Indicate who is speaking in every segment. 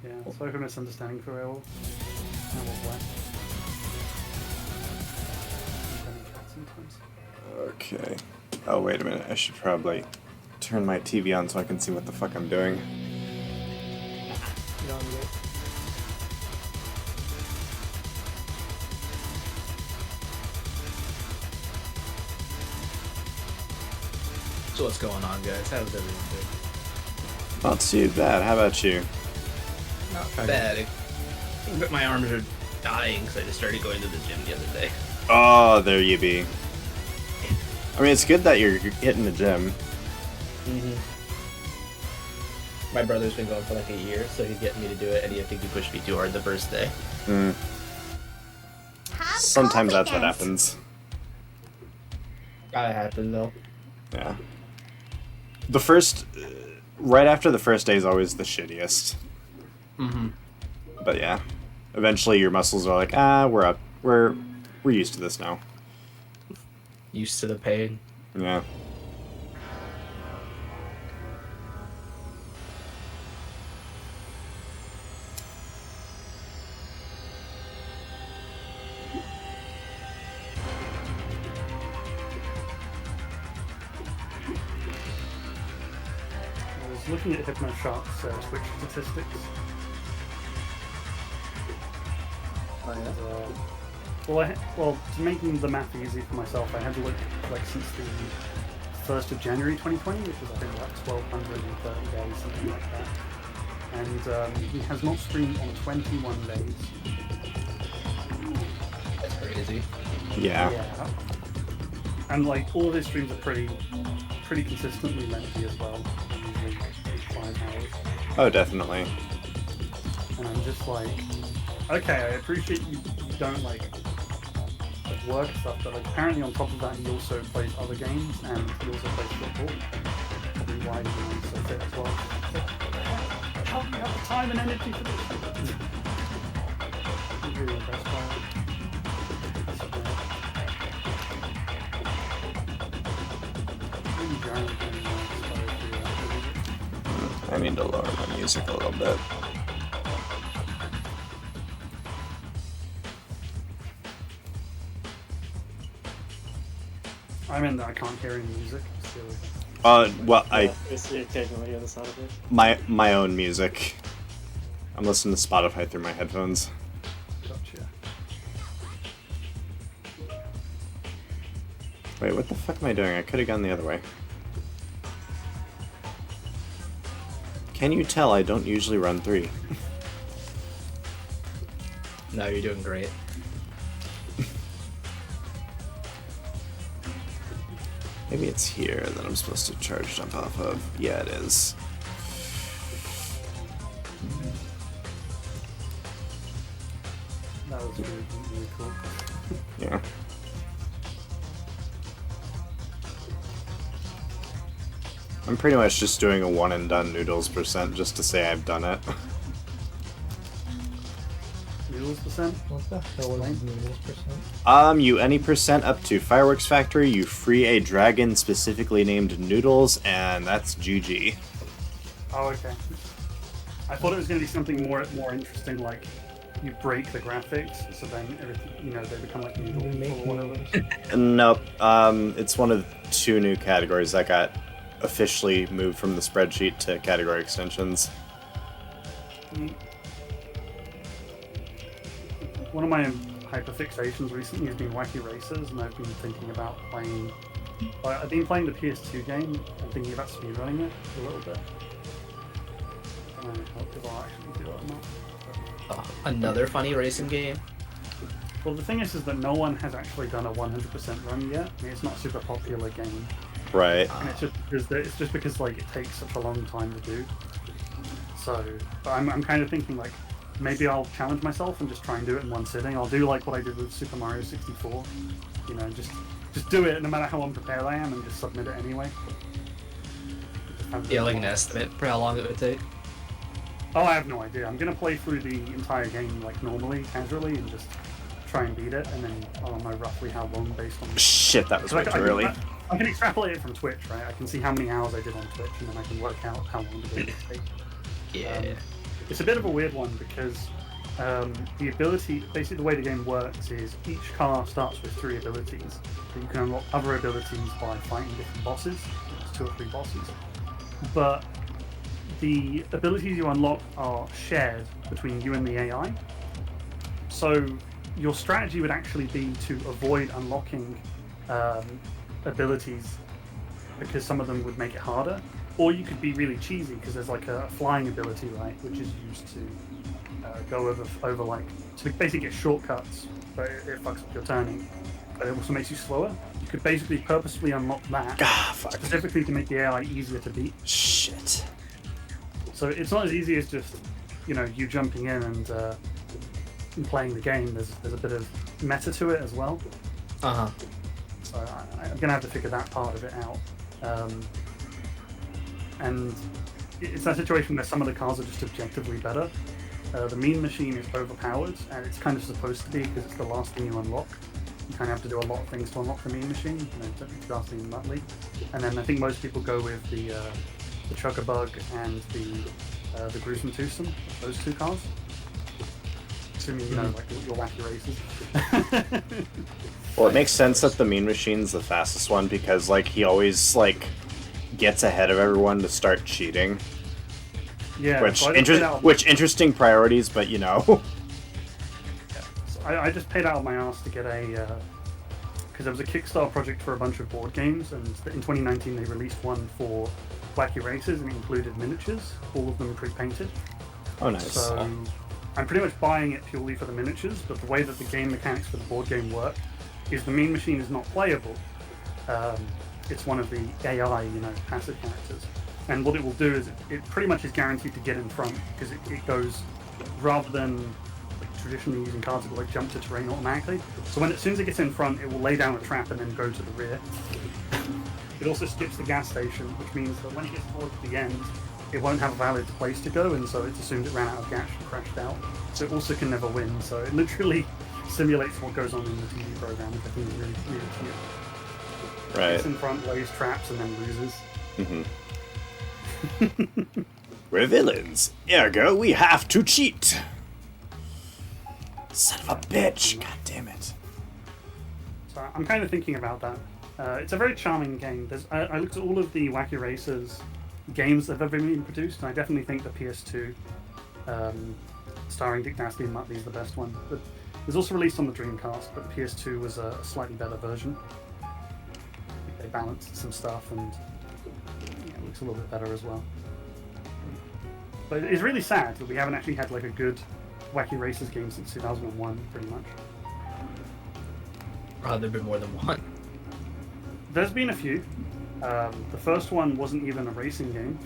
Speaker 1: Yeah, sorry for misunderstanding for real.
Speaker 2: Okay. Oh, wait a minute. I should probably turn my TV on so I can see what the fuck I'm doing.
Speaker 3: So what's going on, guys? How's everyone doing?
Speaker 2: Not too bad. How about you?
Speaker 3: Not bad. But my arms are dying because I just started going to the gym the other day.
Speaker 2: Oh, there you be. I mean, it's good that you're hitting the gym.
Speaker 3: My brother's been going for like a year, so he's getting me to do it, and I think he pushed me too hard the first day.
Speaker 2: Sometimes that's what happens.
Speaker 3: Gotta happen, though.
Speaker 2: Yeah. The first... right after the first day is always the shittiest. But yeah. Eventually your muscles are like, we're up. We're used to this now.
Speaker 3: Used to the pain.
Speaker 2: Yeah.
Speaker 1: I was looking at Hypnoshark's Twitch statistics. Well, to make the math easy for myself, I had to look like since the 1st of January 2020, which was I think like 1,230 days, something like that. And he has not streamed on 21 days.
Speaker 3: That's crazy.
Speaker 2: Yeah.
Speaker 1: And like all of his streams are pretty consistently lengthy as well. Usually 5 hours.
Speaker 2: Oh, definitely.
Speaker 1: And I'm just like, okay, I appreciate you don't like work stuff, but like apparently on top of that he also plays other games and he also plays football. Probably why he's so fit as well. How do you have the time and energy for this? I'm really impressed by it. Really jarring playing
Speaker 2: I need to lower my music a little bit.
Speaker 1: I'm in there, I can't hear any music.
Speaker 2: Well,
Speaker 4: It's occasionally the other side of it.
Speaker 2: my own music. I'm listening to Spotify through my headphones.
Speaker 1: Gotcha.
Speaker 2: Wait, what the fuck am I doing? I could have gone the other way. Can you tell I don't usually run 3?
Speaker 3: No, you're doing great.
Speaker 2: Maybe it's here that I'm supposed to charge jump off of. Yeah, it is.
Speaker 1: That was really cool.
Speaker 2: Yeah. I'm pretty much just doing a one and done Noodles % just to say I've done it.
Speaker 1: Noodles %?
Speaker 5: What the hell is Noodles %?
Speaker 2: You any % up to Fireworks Factory, you free a dragon specifically named Noodles, and that's GG.
Speaker 1: Oh, okay. I thought it was going to be something more interesting, like you break the graphics, so then everything, they become like Noodles or whatever.
Speaker 2: Nope. It's one of 2 new categories that got officially moved from the spreadsheet to category extensions.
Speaker 1: One of my hyperfixations recently has been Wacky Racers, and I've been thinking about playing... I've been playing the PS2 game and thinking about speedrunning it a little bit. I don't know if I'll actually do it or not.
Speaker 3: Another funny racing game?
Speaker 1: Well, the thing is that no one has actually done a 100% run yet. I mean, it's not a super popular game.
Speaker 2: Right.
Speaker 1: And it's just because like it takes such a long time to do. So, but I'm kind of thinking like maybe I'll challenge myself and just try and do it in one sitting. I'll do like what I did with Super Mario 64. Just do it no matter how unprepared I am and just submit it anyway.
Speaker 3: Yeah, like an estimate for how long it would take.
Speaker 1: Oh, I have no idea. I'm gonna play through the entire game like normally, casually, and just try and beat it, and then I'll know roughly how long based on...
Speaker 2: Shit, that was way too early.
Speaker 1: I can extrapolate it from Twitch, right? I can see how many hours I did on Twitch, and then I can work out how long the game would take.
Speaker 3: Yeah.
Speaker 1: It's a bit of a weird one because the ability, basically the way the game works is each car starts with 3 abilities, but you can unlock other abilities by fighting different bosses. There's 2 or 3 bosses, but the abilities you unlock are shared between you and the AI. So your strategy would actually be to avoid unlocking abilities because some of them would make it harder, or you could be really cheesy because there's like a flying ability, right, which is used to go over like to basically get shortcuts, but it fucks up your turning. But it also makes you slower. You could basically purposefully unlock that specifically to make the AI easier to beat.
Speaker 2: Shit.
Speaker 1: So it's not as easy as just you jumping in and playing the game. There's a bit of meta to it as well. So I'm gonna have to figure that part of it out. And it's that situation where some of the cars are just objectively better. The mean machine is overpowered, and it's kind of supposed to be because it's the last thing you unlock. You kind of have to do a lot of things to unlock the mean machine, Ghastly and Muttley. And then I think most people go with the Chugabug and the Gruesome Twosome, those 2 cars. Assuming like your wacky races.
Speaker 2: Well, it makes sense that the Mean Machine's the fastest one because like he always like gets ahead of everyone to start cheating.
Speaker 1: Yeah.
Speaker 2: Which interesting priorities, but Yeah.
Speaker 1: So I just paid out of my ass to get a because there was a Kickstarter project for a bunch of board games, and in 2019 they released one for Wacky Races and it included miniatures, all of them pre-painted.
Speaker 2: Oh, nice.
Speaker 1: So I'm pretty much buying it purely for the miniatures, but the way that the game mechanics for the board game work is the Mean Machine is not playable. It's one of the AI, passive characters. And what it will do is it pretty much is guaranteed to get in front because it goes, rather than like traditionally using cards, it will like jump to terrain automatically. So as soon as it gets in front, it will lay down a trap and then go to the rear. It also skips the gas station, which means that when it gets towards the end, it won't have a valid place to go, and so it's assumed it ran out of gas and crashed out. So it also can never win. So it literally simulates what goes on in the TV program, which I think is really, really cute.
Speaker 2: Right.
Speaker 1: Gets in front, lays traps, and then loses.
Speaker 2: Mm-hmm. We're villains, ergo we have to cheat. Son of a bitch! God damn it!
Speaker 1: So I'm kind of thinking about that. It's a very charming game. I looked at all of the Wacky Racers games that have ever been produced, and I definitely think the PS2, starring Dick Dastardly and Muttley, is the best one. But it was also released on the Dreamcast, but the PS2 was a slightly better version. They balanced some stuff, and it looks a little bit better as well. But it's really sad that we haven't actually had like a good Wacky Racers game since 2001, pretty much.
Speaker 3: There've been more than one.
Speaker 1: There's been a few. The first one wasn't even a racing game.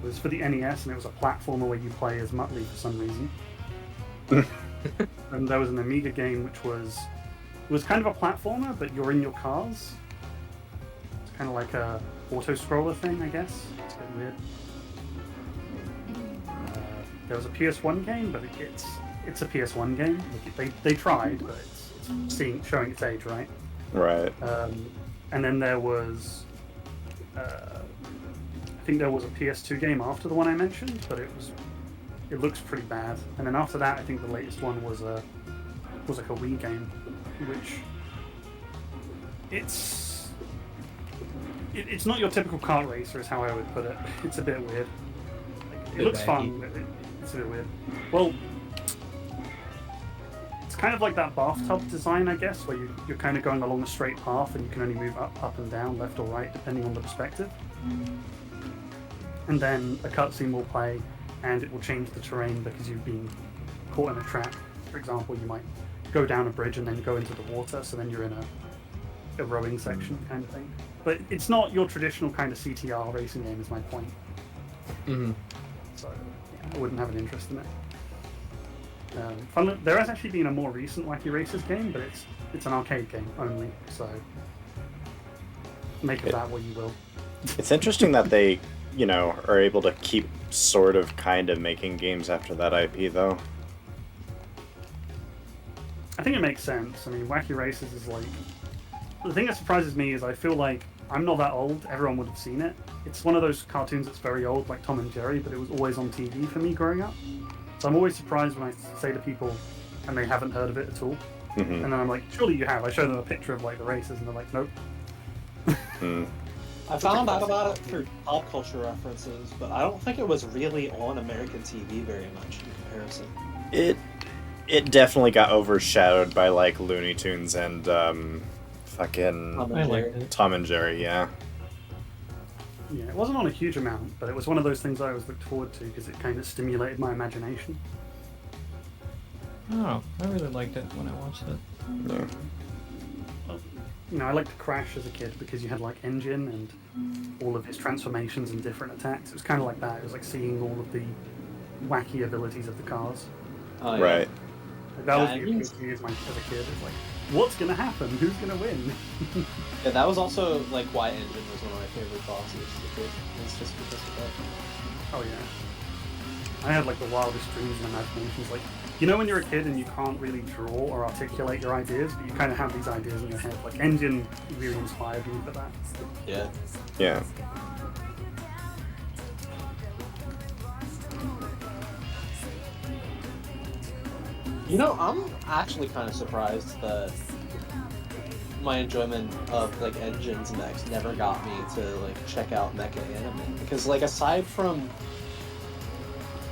Speaker 1: It was for the NES, and it was a platformer where you play as Muttley for some reason. And there was an Amiga game which was kind of a platformer, but you're in your cars. It's kind of like a auto-scroller thing, I guess. It's a bit weird. There was a PS1 game, but it's a PS1 game. They tried, but it's showing its age, right?
Speaker 2: Right.
Speaker 1: And then there was, I think there was a PS2 game after the one I mentioned, but it looks pretty bad. And then after that, I think the latest one was like a Wii game, which it's not your typical kart racer, is how I would put it. It's a bit weird. It looks fun. It's a bit weird. Well, it's kind of like that bathtub design, I guess, where you're kind of going along a straight path and you can only move up and down, left or right, depending on the perspective. And then a cutscene will play and it will change the terrain because you've been caught in a trap. For example, you might go down a bridge and then go into the water, so then you're in a rowing section kind of thing. But it's not your traditional kind of CTR racing game, is my point.
Speaker 3: Mm-hmm.
Speaker 1: So yeah, I wouldn't have an interest in it. There has actually been a more recent Wacky Racers game, but it's an arcade game only, so make of that what you will.
Speaker 2: It's interesting that they, are able to keep sort of kind of making games after that IP, though.
Speaker 1: I think it makes sense. I mean, Wacky Racers is like... The thing that surprises me is I feel like I'm not that old. Everyone would have seen it. It's one of those cartoons that's very old, like Tom and Jerry, but it was always on TV for me growing up. So I'm always surprised when I say to people and they haven't heard of it at all. And then I'm like, surely you have. I show them a picture of like the races and they're like, nope.
Speaker 4: I found out about it through pop culture references, but I don't think it was really on American TV very much in comparison.
Speaker 2: It definitely got overshadowed by like Looney Tunes and fucking
Speaker 5: I liked it.
Speaker 2: Tom and Jerry, yeah.
Speaker 1: Yeah, it wasn't on a huge amount, but it was one of those things I always looked forward to because it kind of stimulated my imagination.
Speaker 5: Oh, I really liked it when I watched it.
Speaker 2: Yeah.
Speaker 1: You know, I liked Crash as a kid because you had like Engine and all of his transformations and different attacks. It was kind of like that. It was like seeing all of the wacky abilities of the cars.
Speaker 4: Oh, yeah.
Speaker 2: Right.
Speaker 1: Like, that was
Speaker 4: Yeah,
Speaker 1: the appeal to me as a kid. It's like, what's gonna happen? Who's gonna win?
Speaker 4: Yeah, that was also like why Engine was one of my favorite bosses as a kid. It's just because of that.
Speaker 1: Oh yeah. I had like the wildest dreams and imaginations. Like, you know when you're a kid and you can't really draw or articulate your ideas, but you kind of have these ideas in your head. Like Engine really inspired me for that.
Speaker 4: Yeah.
Speaker 2: Yeah.
Speaker 4: You know, I'm actually kind of surprised that my enjoyment of like Engines mechs never got me to like check out mecha anime, because like aside from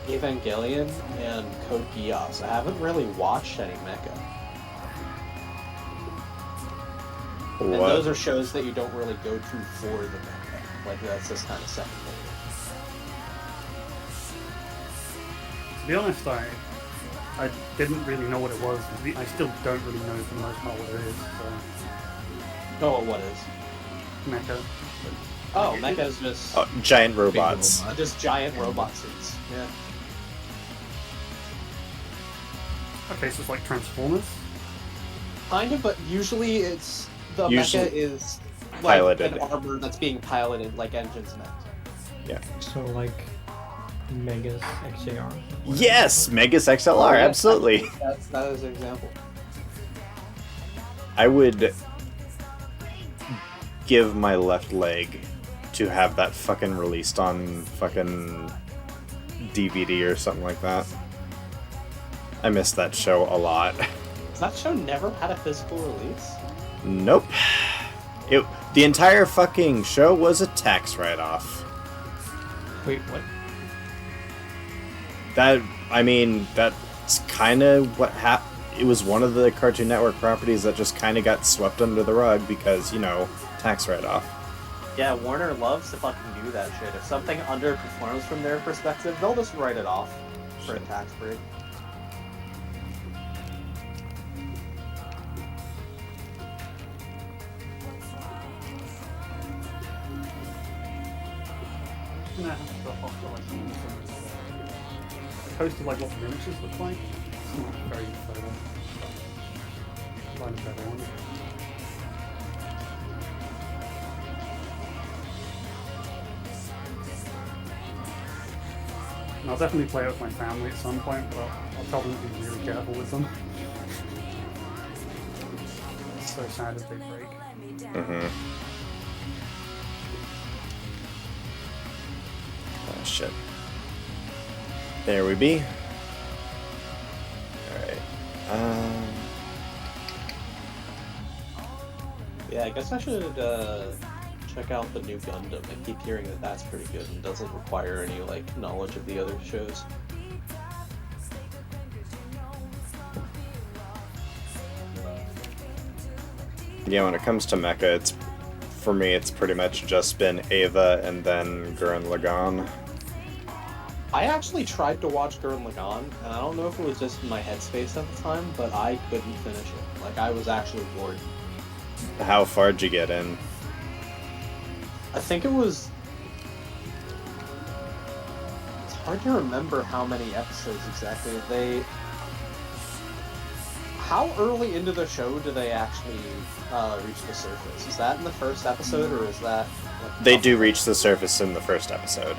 Speaker 4: Evangelion and Code Geass, I haven't really watched any mecha. And
Speaker 2: What?
Speaker 4: those are shows that you don't really go to for the mecha. Like that's just kind of secondary.
Speaker 1: To be honest, I didn't really know what it was. I still don't really know for the most part what it is.
Speaker 4: Oh, what is?
Speaker 1: So, mecha.
Speaker 4: Oh, mecha is just
Speaker 2: Giant robots.
Speaker 4: just giant robot suits. Yeah.
Speaker 1: Okay, so it's like Transformers.
Speaker 4: Kind of, but usually it's the
Speaker 2: Usually
Speaker 4: mecha is like
Speaker 2: piloted.
Speaker 4: an armor that's being piloted like Engines meant.
Speaker 2: Yeah.
Speaker 5: So like Megas XJR.
Speaker 2: Yes, Megas XLR,
Speaker 4: Yeah,
Speaker 2: absolutely.
Speaker 4: That is an example.
Speaker 2: I would give my left leg to have that fucking released on fucking DVD or something like that. I missed that show a lot.
Speaker 4: That show never had a physical release.
Speaker 2: Nope. The entire fucking show was a tax write-off.
Speaker 5: Wait, what?
Speaker 2: That's kind of what happened. It was one of the Cartoon Network properties that just kind of got swept under the rug because, you know, tax write-off.
Speaker 4: Yeah, Warner loves to fucking do that shit. If something underperforms from their perspective, they'll just write it off for a tax break.
Speaker 1: I posted like what the miniatures look like. It's not very incredible. Find a better one. And I'll definitely play it with my family at some point, but I'll tell them to be really careful with them. It's so sad if they break.
Speaker 2: Mm-hmm. Oh, shit. There we be. Alright.
Speaker 4: Yeah, I guess I should check out the new Gundam. I keep hearing that that's pretty good and doesn't require any like knowledge of the other shows.
Speaker 2: Yeah, when it comes to mecha, for me, it's pretty much just been Ava and then Gurren Lagann.
Speaker 4: I actually tried to watch Gurren Lagann, and I don't know if it was just in my headspace at the time, but I couldn't finish it. Like, I was actually bored.
Speaker 2: How far did you get in?
Speaker 4: I think it was... It's hard to remember how many episodes exactly. How early into the show do they actually reach the surface? Is that in the first episode, or is that... Like,
Speaker 2: They do reach the surface in the first episode.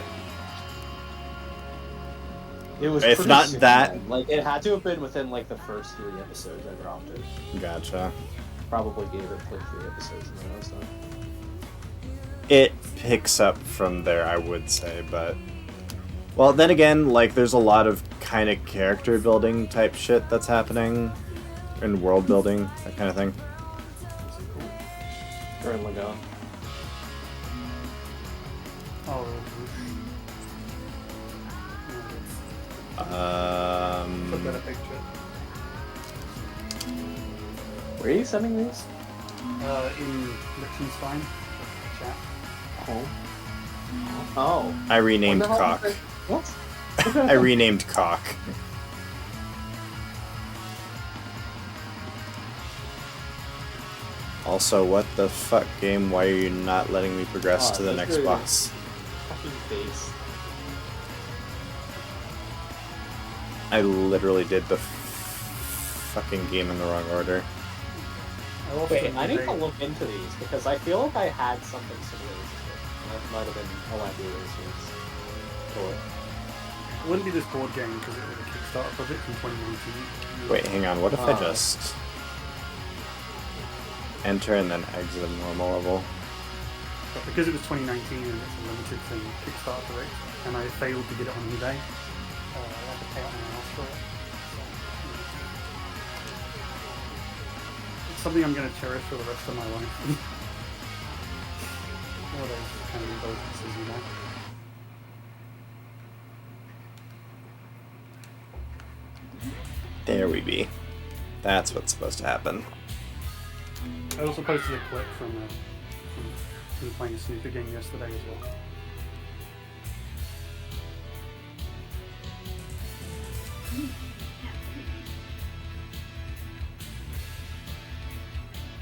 Speaker 4: It was
Speaker 2: If
Speaker 4: pretty
Speaker 2: not
Speaker 4: soon,
Speaker 2: that-
Speaker 4: then. Like, it had to have been within, like, the first 3 episodes I dropped it.
Speaker 2: Gotcha.
Speaker 4: Probably gave it, like, 3 episodes and then I was done.
Speaker 2: It picks up from there, I would say, but... Well, then again, like, there's a lot of kind of character building type shit that's happening, and world building, that kind of thing.
Speaker 4: Currently going.
Speaker 1: Oh, put that a picture.
Speaker 4: Where are you sending these?
Speaker 1: In Liechtenstein. Chat.
Speaker 4: Oh. Oh.
Speaker 2: I renamed
Speaker 4: What the hell
Speaker 2: Cock.
Speaker 4: is it? What?
Speaker 2: I renamed Cock. Also, what the fuck, game? Why are you not letting me progress to the
Speaker 4: this
Speaker 2: next
Speaker 4: is
Speaker 2: boss?
Speaker 4: Fucking face.
Speaker 2: I literally did the fucking game in the wrong order.
Speaker 1: I also
Speaker 4: Wait, I need
Speaker 1: made
Speaker 4: to look into these because I feel like I had something similar to this. That might have been Olympia Racers.
Speaker 1: It wouldn't be this board game because it was a Kickstarter project from 2019.
Speaker 2: Wait, hang on, what if I just enter and then exit a normal level?
Speaker 1: But because it was 2019 and it's a limited thing, Kickstarter it, and I failed to get it on eBay, I had to pay out my ass for it. It's something I'm going to cherish for the rest of my life. One of those kind of indulgences, you know.
Speaker 2: There we be. That's what's supposed to happen.
Speaker 1: I also posted a clip from me playing a snooker game yesterday as well.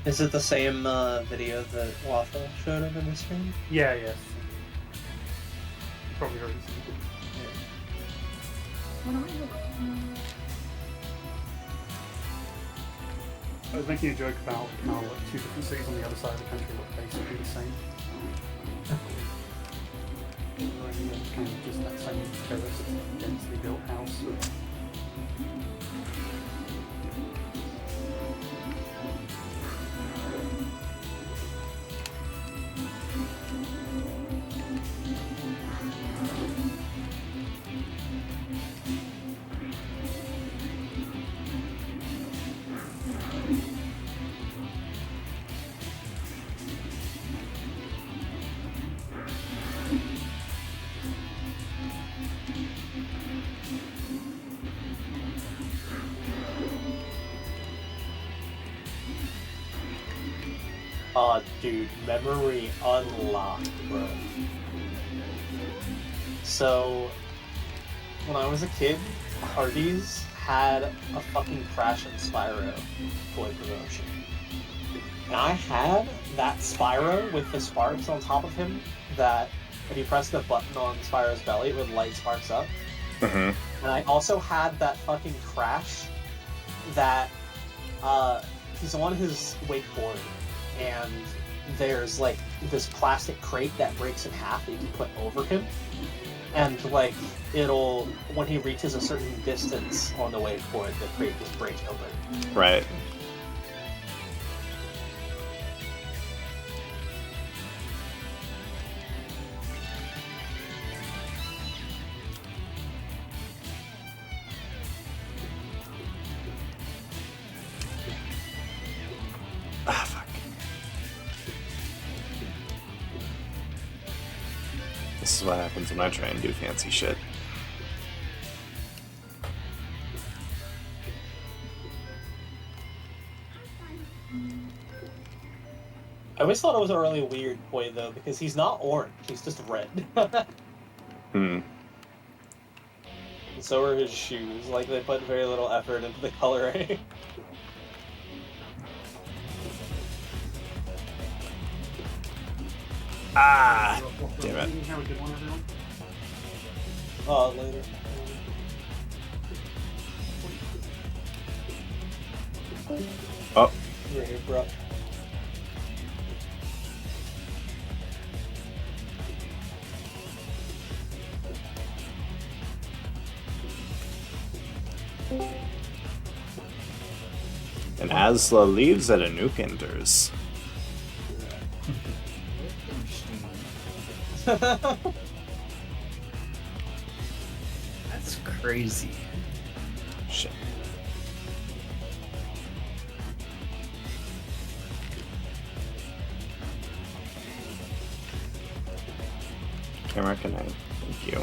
Speaker 4: Is it the same video that Waffle showed up in the stream?
Speaker 1: Yeah, yes. You probably already seen it. I was making a joke about how like, two different cities on the other side of the country look basically the same. Kind of just that same terraced, densely built house.
Speaker 4: Dude, memory unlocked, bro. So, when I was a kid, Hardee's had a fucking Crash and Spyro toy promotion. And I had that Spyro with the sparks on top of him that if you press the button on Spyro's belly, it would light sparks up.
Speaker 2: Mm-hmm.
Speaker 4: And I also had that fucking Crash that, he's on his wakeboard, and there's like this plastic crate that breaks in half that you can put over him, and like it'll, when he reaches a certain distance on the wakeboard, the crate just breaks open.
Speaker 2: Right. Ah, fuck. This is what happens when I try and do fancy shit.
Speaker 4: I always thought it was a really weird toy though, because he's not orange, he's just red.
Speaker 2: Hmm.
Speaker 4: And so are his shoes, like they put very little effort into the coloring.
Speaker 2: Ah! Damn it.
Speaker 1: Have a good one, everyone.
Speaker 4: Later.
Speaker 2: Oh.
Speaker 4: You're here, bro.
Speaker 2: And Asla leaves and a nuke enters.
Speaker 3: That's crazy.
Speaker 2: Shit. Camera connect. Thank you.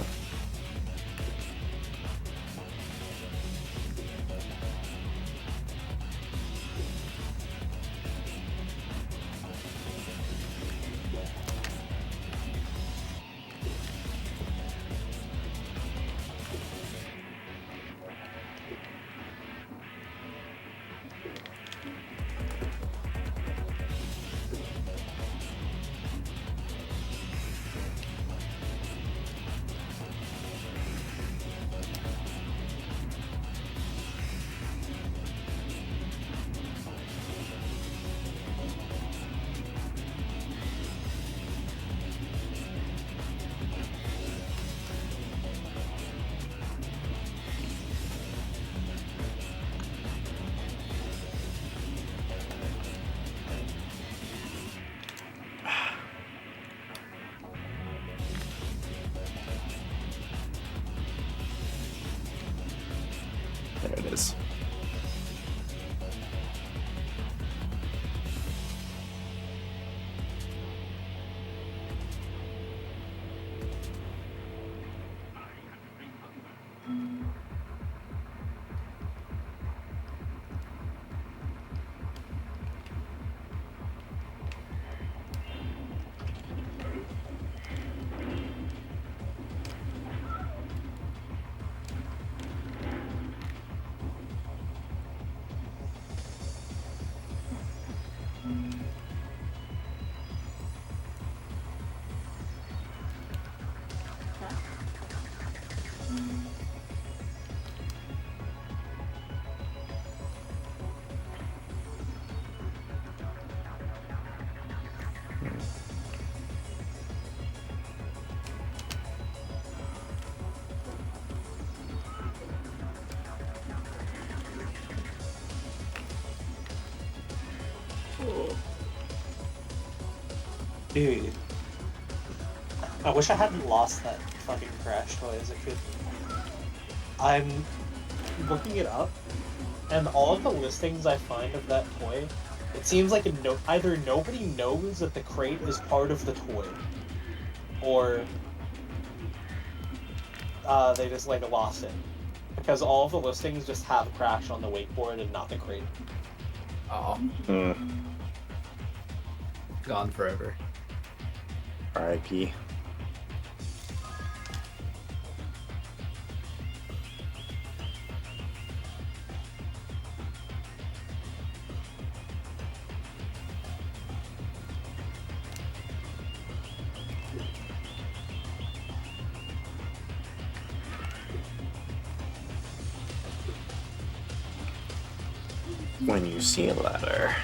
Speaker 2: There it is.
Speaker 4: Dude. I wish I hadn't lost that fucking crash toy as a kid. I'm looking it up, and all of the listings I find of that toy, it seems like either nobody knows that the crate is part of the toy, or they just like lost it. Because all of the listings just have crash on the wakeboard and not the crate.
Speaker 3: Oh, gone forever.
Speaker 2: R.I.P. When you see a ladder.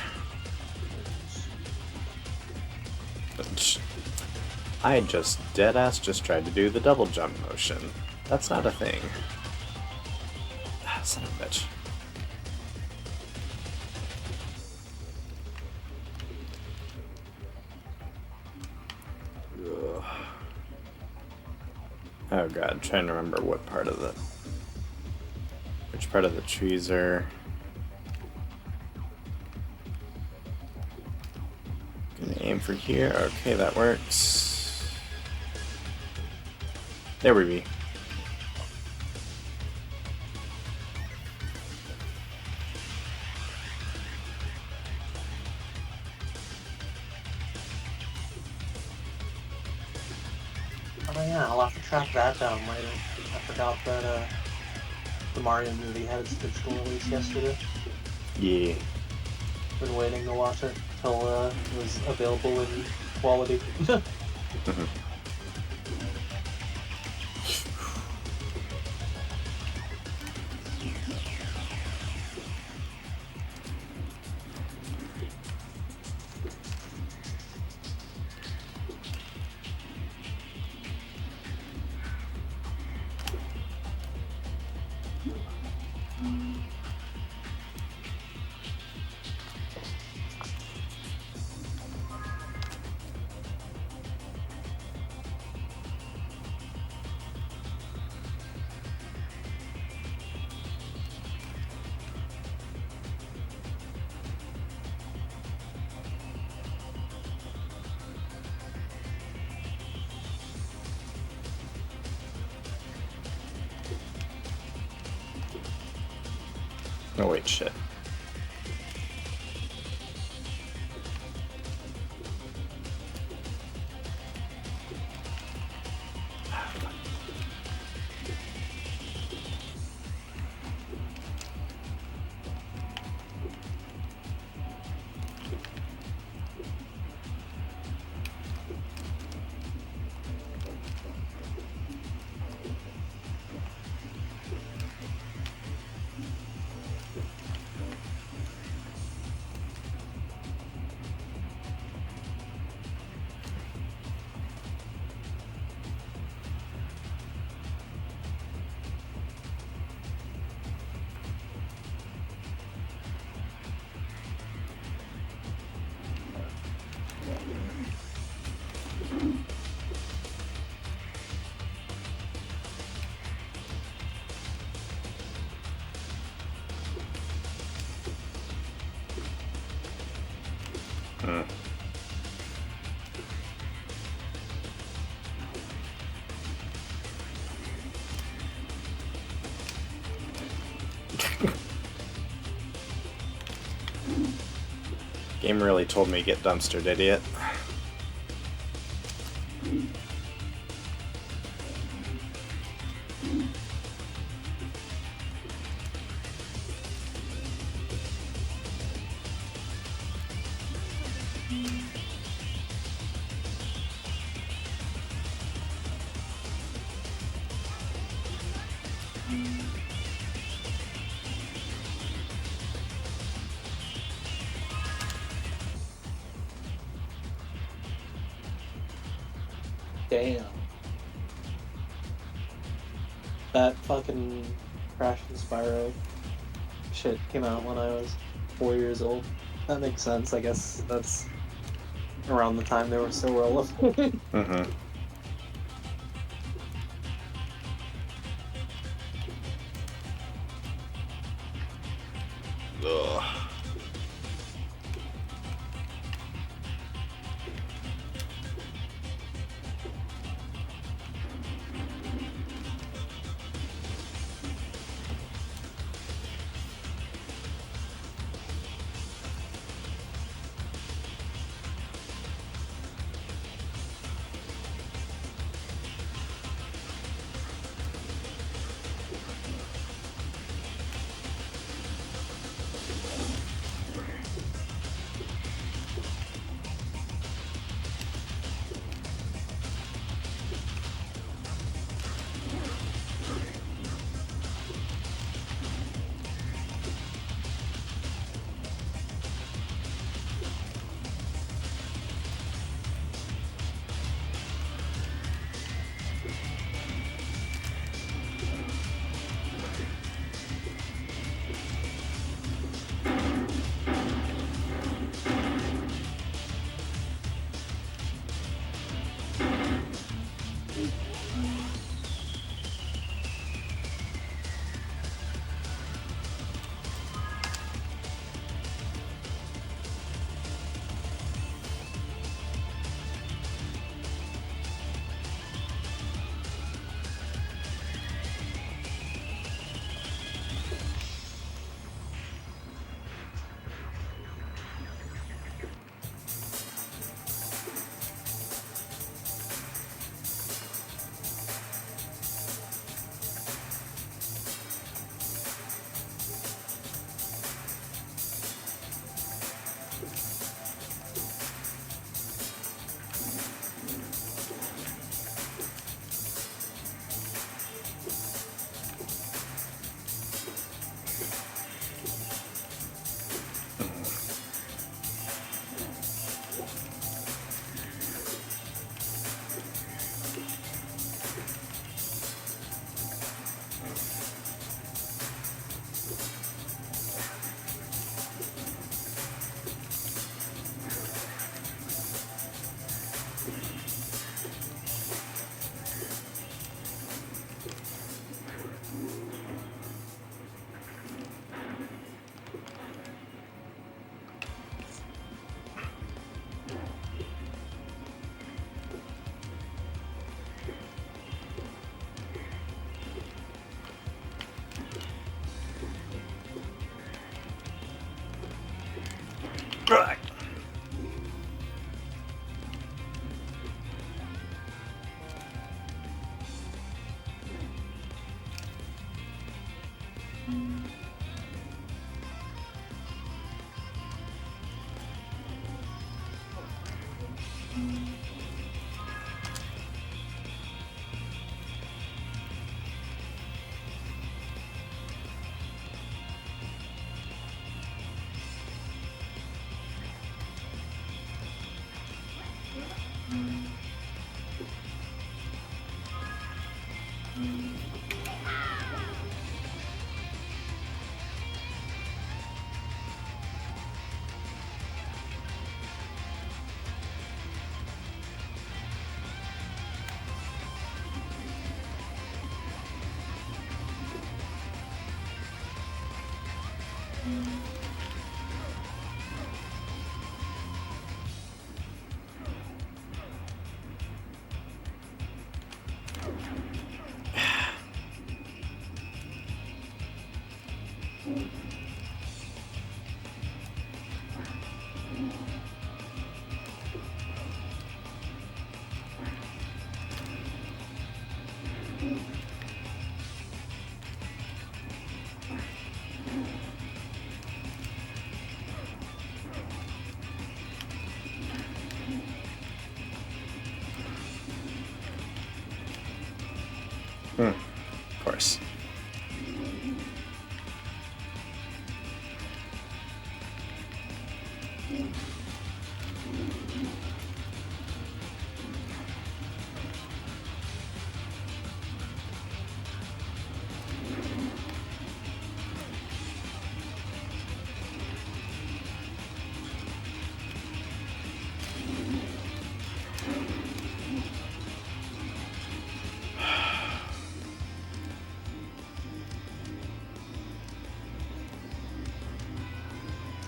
Speaker 2: I just deadass tried to do the double jump motion. That's not a thing. Ah, son of a bitch. Ugh. Oh god, trying to remember what part of the... which part of the trees are... Gonna aim for here. Okay, that works. There we be.
Speaker 4: Oh yeah, I'll have to track that down later. I forgot that the Mario movie had its digital release yesterday.
Speaker 2: Yeah.
Speaker 4: Been waiting to watch it till it was available in quality.
Speaker 2: Oh wait, shit. Game really told me get dumpstered, idiot.
Speaker 4: Damn. That fucking Crash and Spyro shit came out when I was 4 years old. That makes sense. I guess that's around the time they were still relevant.
Speaker 2: Mm-hmm. Ugh. Of course.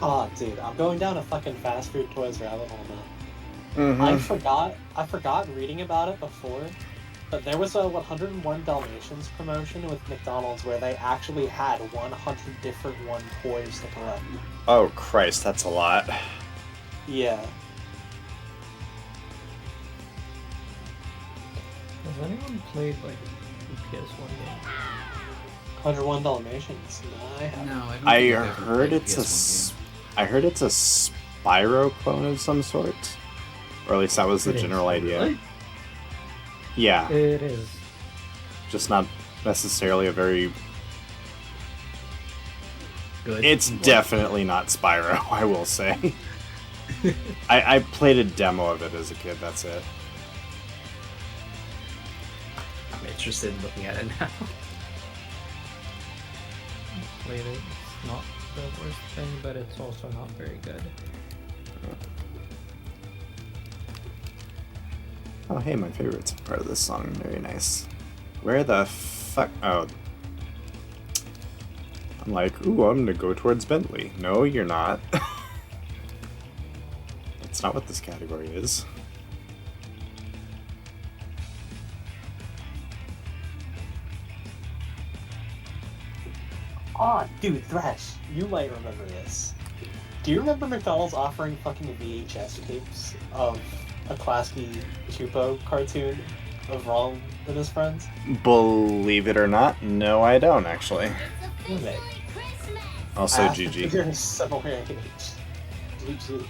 Speaker 4: Oh, dude, I'm going down a fucking fast food toys rabbit hole now.
Speaker 2: Mm-hmm.
Speaker 4: I forgot reading about it before, but there was a 101 Dalmatians promotion with McDonald's where they actually had 100 different toys to collect.
Speaker 2: Oh Christ, that's a lot.
Speaker 4: Yeah.
Speaker 5: Has anyone played like the PS1 game?
Speaker 4: 101 Dalmatians. No, I haven't.
Speaker 3: No, I don't
Speaker 2: I
Speaker 3: think I've ever
Speaker 2: heard
Speaker 3: played
Speaker 2: it's
Speaker 3: PS1
Speaker 2: I heard it's a Spyro clone of some sort, or at least that was the
Speaker 5: It is.
Speaker 2: general idea.
Speaker 3: Really?
Speaker 2: Yeah,
Speaker 5: It is.
Speaker 2: just not necessarily a very.
Speaker 3: Good.
Speaker 2: It's definitely not Spyro, I will say. I played a demo of it as a kid. That's it.
Speaker 3: I'm interested in looking at it now.
Speaker 5: Played it. It's not the worst thing, but it's also not very good.
Speaker 2: Oh, hey, my favorite's part of this song. Very nice. Where the fuck? Oh. I'm like, ooh, I'm gonna go towards Bentley. No, you're not. That's not what this category is.
Speaker 4: Oh, dude, Thresh, you might remember this. Do you remember McDonald's offering fucking VHS tapes of a Klasky Chupo cartoon of Ron and his friends?
Speaker 2: Believe it or not, no, I don't actually.
Speaker 4: Damn it.
Speaker 2: Also,
Speaker 4: I
Speaker 2: GG.
Speaker 4: You're similar age. GG.